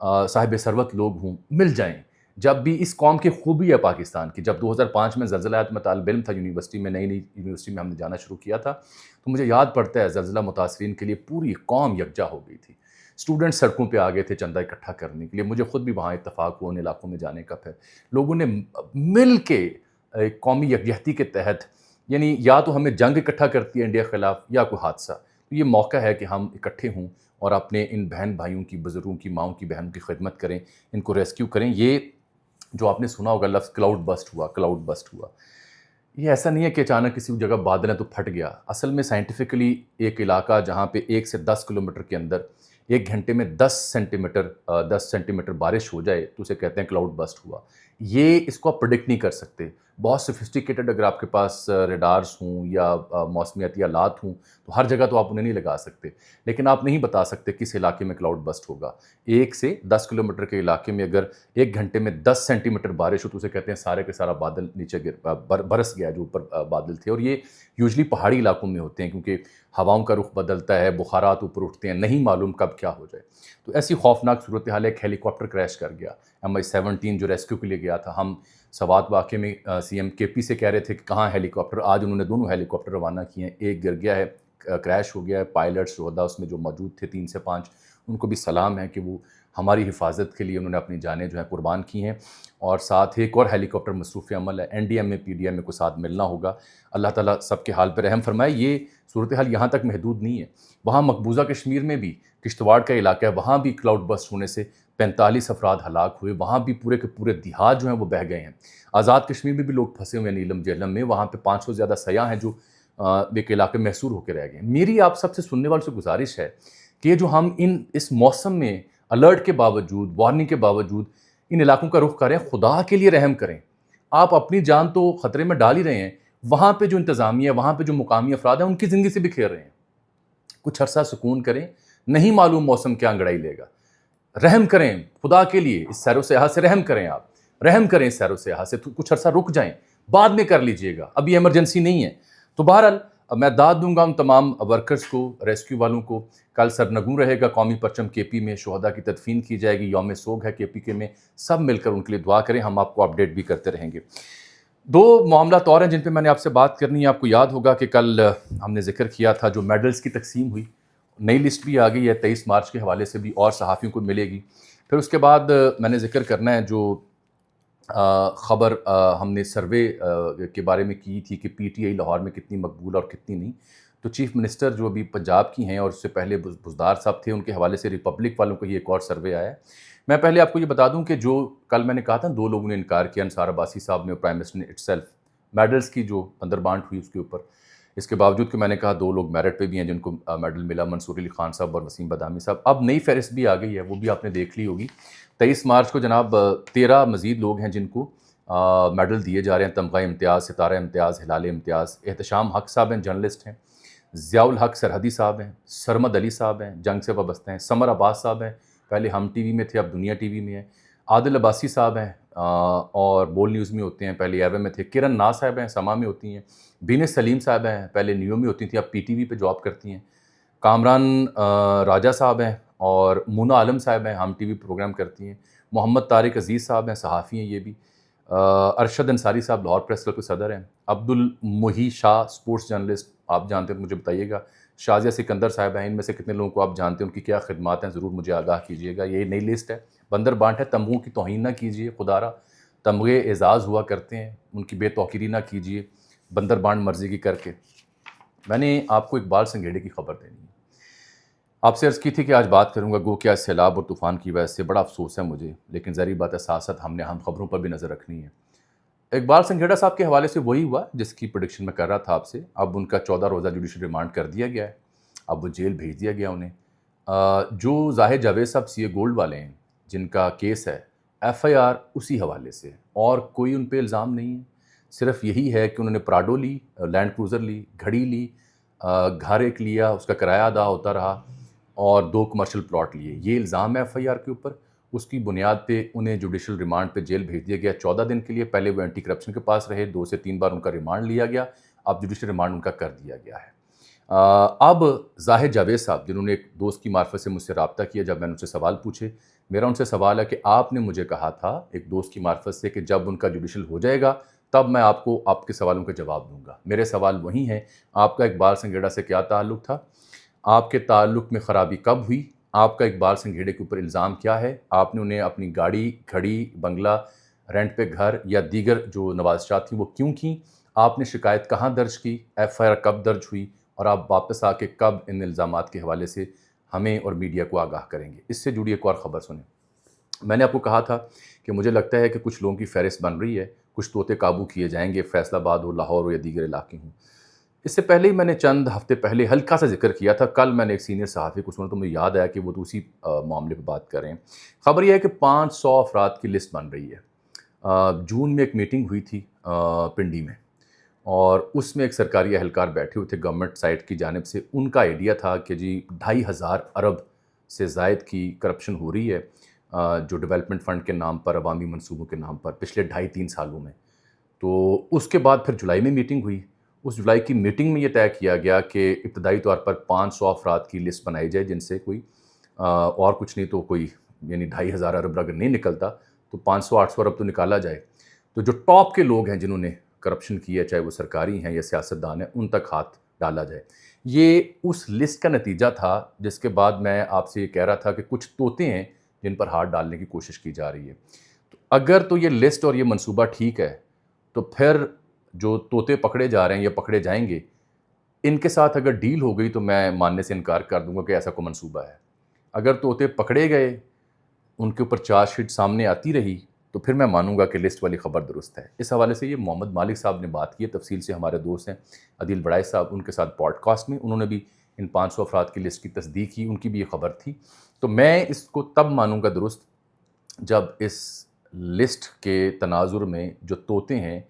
صاحب ثروت لوگ ہوں، مل جائیں۔ جب بھی اس قوم کی خوبی ہے پاکستان کی، جب 2005 میں زلزلہ آیا تو میں طالب علم تھا یونیورسٹی میں، نئی یونیورسٹی میں ہم نے جانا شروع کیا تھا، تو مجھے یاد پڑتا ہے زلزلہ متاثرین کے لیے پوری قوم یکجا ہو گئی تھی۔ اسٹوڈنٹ سڑکوں پہ آ گئے تھے چندہ اکٹھا کرنے کے لیے، مجھے خود بھی وہاں اتفاق ہوا ان علاقوں میں جانے کا۔ پھر لوگوں نے مل کے ایک قومی یکجہتی کے تحت، یعنی یا تو ہمیں جنگ اکٹھا کرتی ہے انڈیا کے خلاف یا کوئی حادثہ، تو یہ موقع ہے کہ ہم اکٹھے ہوں اور اپنے ان بہن بھائیوں کی، بزرگوں کی، ماؤں کی، بہنوں کی خدمت کریں، ان کو ریسکیو کریں۔ یہ جو آپ نے سنا ہوگا لفظ کلاؤڈ بسٹ ہوا، یہ ایسا نہیں ہے کہ اچانک کسی جگہ بادل ہیں تو پھٹ گیا۔ اصل میں سائنٹیفکلی ایک علاقہ جہاں پہ 1 سے 10 کلومیٹر کے اندر 1 گھنٹے میں 10 سینٹی میٹر بارش ہو جائے تو اسے کہتے ہیں کلاؤڈ بسٹ ہوا۔ یہ اس کو آپ پریڈکٹ نہیں کر سکتے۔ بہت سفسٹیکیٹڈ اگر آپ کے پاس ریڈارز ہوں یا موسمیاتی آلات ہوں تو ہر جگہ تو آپ انہیں نہیں لگا سکتے، لیکن آپ نہیں بتا سکتے کس علاقے میں کلاؤڈ بسٹ ہوگا۔ 1 سے 10 کلومیٹر کے علاقے میں اگر 1 گھنٹے میں 10 سینٹی میٹر بارش ہو تو اسے کہتے ہیں سارے کے سارا بادل نیچے برس گیا جو اوپر بادل تھے۔ اور یہ یوزلی پہاڑی علاقوں میں ہوتے ہیں کیونکہ ہواؤں کا رخ بدلتا ہے، بخارات اوپر اٹھتے ہیں، نہیں معلوم کب کیا ہو جائے۔ تو ایسی خوفناک صورتحال ہے، ایک ہیلی کاپٹر کریش کر گیا، MI-17 جو ریسکیو کے لیے گیا تھا۔ ہم سوات واقعے میں CM KP سے کہہ رہے تھے کہ کہاں ہیلی کاپٹر، آج انہوں نے دونوں ہیلی کاپٹر روانہ کیے ہیں، ایک گر گیا ہے، کریش ہو گیا ہے۔ پائلٹس شہداء اس میں جو موجود تھے 3 سے 5، ان کو بھی سلام ہے کہ وہ ہماری حفاظت کے لیے انہوں نے اپنی جانیں جو ہیں قربان کی ہیں۔ اور ساتھ ایک اور ہیلی کاپٹر مصروف عمل ہے، NDMA PDMA کو ساتھ ملنا ہوگا۔ اللہ تعالیٰ سب کے حال پہ رحم فرمائے۔ یہ صورتحال یہاں تک محدود نہیں ہے، وہاں مقبوضہ کشمیر میں بھی، کشتواڑ کا علاقہ ہے، وہاں بھی کلاؤڈ بسٹ ہونے سے 45 افراد ہلاک ہوئے، وہاں بھی پورے کے پورے دیہات جو ہیں وہ بہہ گئے ہیں۔ آزاد کشمیر میں بھی لوگ پھنسے ہوئے ہیں نیلم جہلم میں، وہاں پہ 500 سے زیادہ سیاح ہیں جو ایک علاقے میں محصور ہو کے رہ گئے ہیں۔ میری آپ سب سے سننے والوں سے گزارش ہے کہ یہ جو ہم اس موسم میں الرٹ کے باوجود، وارننگ کے باوجود ان علاقوں کا رخ کر رہے ہیں، خدا کے لیے رحم کریں۔ آپ اپنی جان تو خطرے میں ڈال ہی رہے ہیں، وہاں پہ جو انتظامیہ، وہاں پہ جو مقامی افراد ہیں ان کی زندگی سے بھی کھیل رہے ہیں۔ کچھ عرصہ سکون کریں، نہیں معلوم موسم کیا انگڑائی لے گا۔ رحم کریں خدا کے لیے، اس سیر و سیاحت سے رحم کریں، آپ رحم کریں اس سیر و سیاحت سے، کچھ عرصہ رک جائیں، بعد میں کر لیجئے گا، ابھی ایمرجنسی نہیں ہے۔ تو بہرحال میں داد دوں گا ان تمام ورکرز کو، ریسکیو والوں کو۔ کل سرنگوں رہے گا قومی پرچم KP میں، شہداء کی تدفین کی جائے گی، یوم سوگ ہے KP کے میں، سب مل کر ان کے لیے دعا کریں، ہم آپ کو اپڈیٹ بھی کرتے رہیں گے۔ 2 معاملات اور ہیں جن پہ میں نے آپ سے بات کرنی ہے۔ آپ کو یاد ہوگا کہ کل ہم نے ذکر کیا تھا جو میڈلز کی تقسیم ہوئی، نئی لسٹ بھی آ گئی ہے 23 مارچ کے حوالے سے بھی، اور صحافیوں کو ملے گی۔ پھر اس کے بعد میں نے ذکر کرنا ہے جو خبر ہم نے سروے کے بارے میں کی تھی کہ PTI لاہور میں کتنی مقبول اور کتنی نہیں۔ تو چیف منسٹر جو ابھی پنجاب کی ہیں اور اس سے پہلے بزدار صاحب تھے، ان کے حوالے سے ریپبلک والوں کو یہ ایک اور سروے آیا ہے۔ میں پہلے آپ کو یہ بتا دوں کہ جو کل میں نے کہا تھا 2 لوگوں نے انکار کیا، انصار عباسی صاحب نے اور پرائم منسٹر نے اٹ سیلف، میڈلز کی جو اندر بانٹ ہوئی اس کے اوپر، اس کے باوجود کہ میں نے کہا 2 لوگ میرٹ پہ بھی ہیں جن کو میڈل ملا، منصور علی خان صاحب اور وسیم بادامی صاحب۔ اب نئی فہرست بھی آ گئی ہے، وہ بھی آپ نے دیکھ لی ہوگی۔ 23 مارچ کو جناب 13 مزید لوگ ہیں جن کو میڈل دیے جا رہے ہیں، تمغہ امتیاز، ستارہ امتیاز، ہلال امتیاز۔ احتشام حق صاحب ہیں، جرنلسٹ ہیں، ضیاء الحق سرحدی صاحب ہیں، سرمد علی صاحب ہیں، جنگ سے وابستہ ہیں، سمر عباس صاحب ہیں، پہلے ہم TV میں تھے اب دنیا TV میں ہیں، عادل عباسی صاحب ہیں اور بول نیوز میں ہوتے ہیں، پہلے ایئر وے میں تھے، کرن نا صاحب ہیں، سما میں ہوتی ہیں، بین سلیم صاحب ہیں، پہلے نیو میں ہوتی تھیں، اب PTV پہ جاب کرتی ہیں، کامران راجہ صاحب ہیں اور مونا عالم صاحب ہیں، ہم TV پروگرام کرتی ہیں، محمد طارق عزیز صاحب ہیں، صحافی ہیں یہ بھی، ارشد انصاری صاحب لاہور پریس کلب کے صدر ہیں، عبد المحی شاہ سپورٹس جرنلسٹ، آپ جانتے ہیں مجھے بتائیے گا، شازیہ سکندر صاحب ہیں، ان میں سے کتنے لوگوں کو آپ جانتے ہیں، ان کی کیا خدمات ہیں، ضرور مجھے آگاہ کیجیے گا۔ یہ نئی لسٹ ہے، بندر بانٹ ہے، تمغوں کی توہین نہ کیجیے، خدا را تمغے اعزاز ہوا کرتے ہیں، ان کی بے توقیری نہ کیجیے بندر بانٹ مرضی کی کر کے۔ میں نے آپ کو اقبال سنگھیڑے کی خبر دینی ہے، آپ سے عرض کی تھی کہ آج بات کروں گا، گو کیا سیلاب اور طوفان کی وجہ سے بڑا افسوس ہے مجھے، لیکن ظاہری بات ہے ساتھ ساتھ ہم نے ہم خبروں پر بھی نظر رکھنی ہے۔ اقبال سنگھیڑا صاحب کے حوالے سے وہی ہوا جس کی پریڈکشن میں کر رہا تھا آپ سے، اب ان کا 14 روزہ جوڈیشل ریمانڈ کر دیا گیا ہے، اب وہ جیل بھیج دیا گیا انہیں۔ جو زاہد جاوید صاحب CA گولڈ والے ہیں جن کا کیس ہے، FIR اسی حوالے سے، اور کوئی ان پہ الزام نہیں ہے، صرف یہی ہے کہ انہوں نے پراڈو لی، لینڈ کروزر لی، گھڑی لی، گھر ایک لیا، اس کا کرایہ ادا ہوتا رہا، اور 2 کمرشل پلاٹ لیے، یہ الزام ہے FIR کے اوپر۔ اس کی بنیاد پہ انہیں جوڈیشل ریمانڈ پہ جیل بھیج دیا گیا 14 دن کے لیے۔ پہلے وہ اینٹی کرپشن کے پاس رہے، 2 سے 3 بار ان کا ریمانڈ لیا گیا، اب جوڈیشل ریمانڈ ان کا کر دیا گیا ہے۔ اب زاہد جاوید صاحب جنہوں نے ایک دوست کی معرفت سے مجھ سے رابطہ کیا، جب میں نے ان سے سوال پوچھے، میرا ان سے سوال ہے کہ آپ نے مجھے کہا تھا ایک دوست کی معرفت سے کہ جب ان کا جوڈیشل ہو جائے گا تب میں آپ کو آپ کے سوالوں کا جواب دوں گا۔ میرے سوال وہی ہیں، آپ کا اقبال سنگھیڑا سے کیا تعلق تھا؟ آپ کے تعلق میں خرابی کب ہوئی؟ آپ کا اقبال سنگھیڑے کے اوپر الزام کیا ہے؟ آپ نے انہیں اپنی گاڑی، گھڑی، بنگلہ، رینٹ پہ گھر یا دیگر جو نوازشات تھیں وہ کیوں کیں؟ آپ نے شکایت کہاں درج کی؟ ایف آئی آر کب درج ہوئی؟ اور آپ واپس آ کے کب ان الزامات کے حوالے سے ہمیں اور میڈیا کو آگاہ کریں گے؟ اس سے جڑی ایک اور خبر سنیں۔ میں نے آپ کو کہا تھا کہ مجھے لگتا ہے کہ کچھ لوگوں کی فہرست بن رہی ہے، کچھ طوطے قابو کیے جائیں گے، فیصل آباد ہو، لاہور ہو یا دیگر علاقے ہوں۔ اس سے پہلے ہی میں نے چند ہفتے پہلے ہلکا سا ذکر کیا تھا، کل میں نے ایک سینئر صحافی کو سنا تو مجھے یاد آیا کہ وہ تو اسی معاملے پہ بات کر رہے ہیں۔ خبر یہ ہے کہ 500 افراد کی لسٹ بن رہی ہے۔ جون میں ایک میٹنگ ہوئی تھی پنڈی میں، اور اس میں ایک سرکاری اہلکار بیٹھے ہوئے تھے گورنمنٹ سائٹ کی جانب سے۔ ان کا آئیڈیا تھا کہ جی 2,500 ارب سے زائد کی کرپشن ہو رہی ہے جو ڈیولپمنٹ فنڈ کے نام پر، عوامی منصوبوں کے نام پر پچھلے 2.5-3 سالوں میں۔ تو اس کے بعد پھر جولائی میں میٹنگ ہوئی۔ اس جولائی کی میٹنگ میں یہ طے کیا گیا کہ ابتدائی طور پر 500 افراد کی لسٹ بنائی جائے جن سے کوئی اور کچھ نہیں تو کوئی یعنی 2,500 ارب اگر نہیں نکلتا تو 500-800 ارب تو نکالا جائے۔ تو جو ٹاپ کے لوگ ہیں جنہوں نے کرپشن کی ہے، چاہے وہ سرکاری ہیں یا سیاستدان ہیں، ان تک ہاتھ ڈالا جائے۔ یہ اس لسٹ کا نتیجہ تھا جس کے بعد میں آپ سے یہ کہہ رہا تھا کہ کچھ طوطے ہیں جن پر ہاتھ ڈالنے کی کوشش کی جا رہی ہے۔ تو اگر تو یہ لسٹ اور یہ منصوبہ ٹھیک ہے تو پھر جو طوطے پکڑے جا رہے ہیں یا پکڑے جائیں گے، ان کے ساتھ اگر ڈیل ہو گئی تو میں ماننے سے انکار کر دوں گا کہ ایسا کوئی منصوبہ ہے۔ اگر طوطے پکڑے گئے، ان کے اوپر چارج شیٹ سامنے آتی رہی تو پھر میں مانوں گا کہ لسٹ والی خبر درست ہے۔ اس حوالے سے یہ محمد مالک صاحب نے بات کی ہے تفصیل سے، ہمارے دوست ہیں عدیل بڑائے صاحب، ان کے ساتھ پوڈ کاسٹ میں انہوں نے بھی ان 500 افراد کی لسٹ کی تصدیق کی، ان کی بھی یہ خبر تھی۔ تو میں اس کو تب مانوں گا درست جب اس لسٹ کے تناظر میں جو طوطے ہیں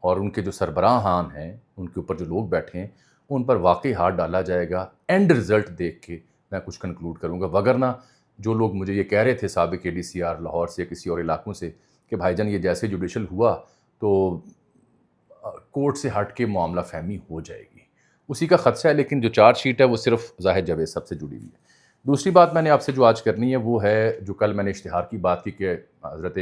اور ان کے جو سربراہان ہیں، ان کے اوپر جو لوگ بیٹھے ہیں، ان پر واقعی ہاتھ ڈالا جائے گا۔ اینڈ رزلٹ دیکھ کے میں کچھ کنکلوڈ کروں گا، وگرنہ جو لوگ مجھے یہ کہہ رہے تھے سابق ADCR لاہور سے کسی اور علاقوں سے کہ بھائی جان یہ جیسے جوڈیشل ہوا تو کورٹ سے ہٹ کے معاملہ فہمی ہو جائے گی، اسی کا خدشہ ہے۔ لیکن جو چارج شیٹ ہے وہ صرف زاہد جاوید صاحب سے جڑی ہوئی ہے۔ دوسری بات میں نے آپ سے جو آج کرنی ہے وہ ہے جو کل میں نے اشتہار کی بات کی کہ حضرت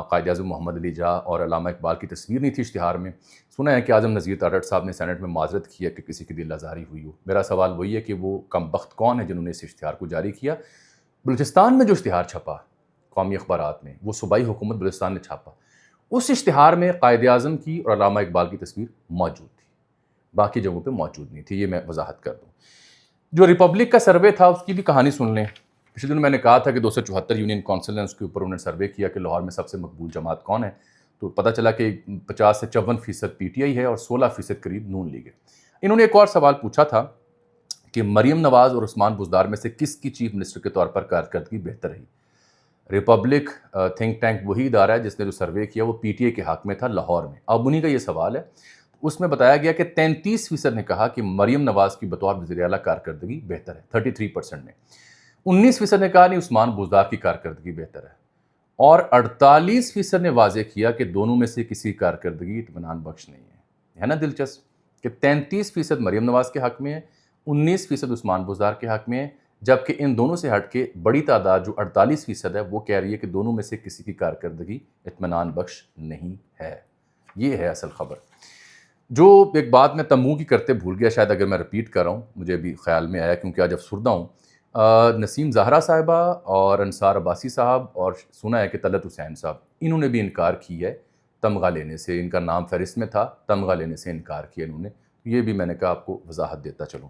قائد اعظم محمد علی جاہ اور علامہ اقبال کی تصویر نہیں تھی اشتہار میں۔ سنا ہے کہ اعظم نذیر تارڑ صاحب نے سینٹ میں معذرت کی ہے کہ کسی کی دل آزاری ہوئی ہو۔ میرا سوال وہی ہے کہ وہ کم بخت کون ہے جنہوں نے اس اشتہار کو جاری کیا؟ بلوچستان میں جو اشتہار چھپا قومی اخبارات میں، وہ صوبائی حکومت بلوچستان نے چھاپا، اس اشتہار میں قائد اعظم کی اور علامہ اقبال کی تصویر موجود تھی، باقی جگہوں پہ موجود نہیں تھی۔ یہ میں وضاحت کر دوں۔ جو ریپبلک کا سروے تھا اس کی بھی کہانی سن لیں۔ پچھلے دن میں نے کہا تھا کہ 274 یونین کونسل ہیں، اس کے اوپر انہوں نے سروے کیا کہ لاہور میں سب سے مقبول جماعت کون ہے، تو پتہ چلا کہ 50 سے 54% PTI ہے اور 16% قریب نون لیگ ہے۔ انہوں نے ایک اور سوال پوچھا تھا کہ مریم نواز اور عثمان بزدار میں سے کس کی چیف منسٹر کے طور پر کارکردگی بہتر رہی؟ ریپبلک تھنک ٹینک وہی ادارہ ہے جس نے جو سروے کیا وہ PTI کے حق میں تھا لاہور میں۔ اب انہی کا یہ سوال ہے، اس میں بتایا گیا کہ 33% نے کہا کہ مریم نواز کی بطور وزیر اعلیٰ کارکردگی بہتر ہے، 33% نے۔ 19% نے کہا نہیں عثمان بزدار کی کارکردگی بہتر ہے، اور 48% نے واضح کیا کہ دونوں میں سے کسی کارکردگی اطمینان بخش نہیں ہے۔ ہے نا دلچسپ کہ 33% مریم نواز کے حق میں ہے، 19% عثمان بزدار کے حق میں ہے، جبکہ ان دونوں سے ہٹ کے بڑی تعداد جو 48% ہے وہ کہہ رہی ہے کہ دونوں میں سے کسی کی کارکردگی اطمینان بخش نہیں ہے۔ یہ ہے اصل خبر۔ جو ایک بات میں تمغوں کی کرتے بھول گیا، شاید اگر میں رپیٹ کر رہا ہوں، مجھے بھی خیال میں آیا کیونکہ آج افسردہ ہوں، نسیم زہرا صاحبہ اور انصار عباسی صاحب اور سنا ہے کہ طلعت حسین صاحب، انہوں نے بھی انکار کی ہے تمغہ لینے سے۔ ان کا نام فہرست میں تھا، تمغہ لینے سے انکار کیا انہوں نے۔ یہ بھی میں نے کہا آپ کو وضاحت دیتا چلوں۔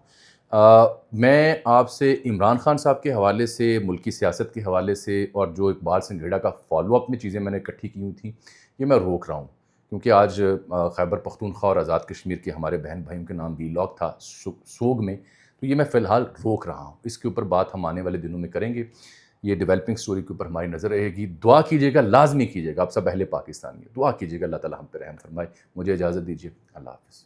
میں آپ سے عمران خان صاحب کے حوالے سے، ملکی سیاست کے حوالے سے، اور جو اقبال سنگھیڑا کا فالو اپ میں چیزیں میں نے اکٹھی کی ہوئی تھیں، یہ میں روک رہا ہوں کیونکہ آج خیبر پختونخوا اور آزاد کشمیر کے ہمارے بہن بھائیوں کے نام ویلاگ تھا سوگ میں، تو یہ میں فی الحال روک رہا ہوں۔ اس کے اوپر بات ہم آنے والے دنوں میں کریں گے۔ یہ ڈیولپنگ سٹوری کے اوپر ہماری نظر رہے گی۔ دعا کیجیے گا، لازمی کیجیے گا، آپ سب اہل پاکستانی دعا کیجیے گا اللہ تعالیٰ ہم پہ رحم فرمائے۔ مجھے اجازت دیجیے، اللہ حافظ۔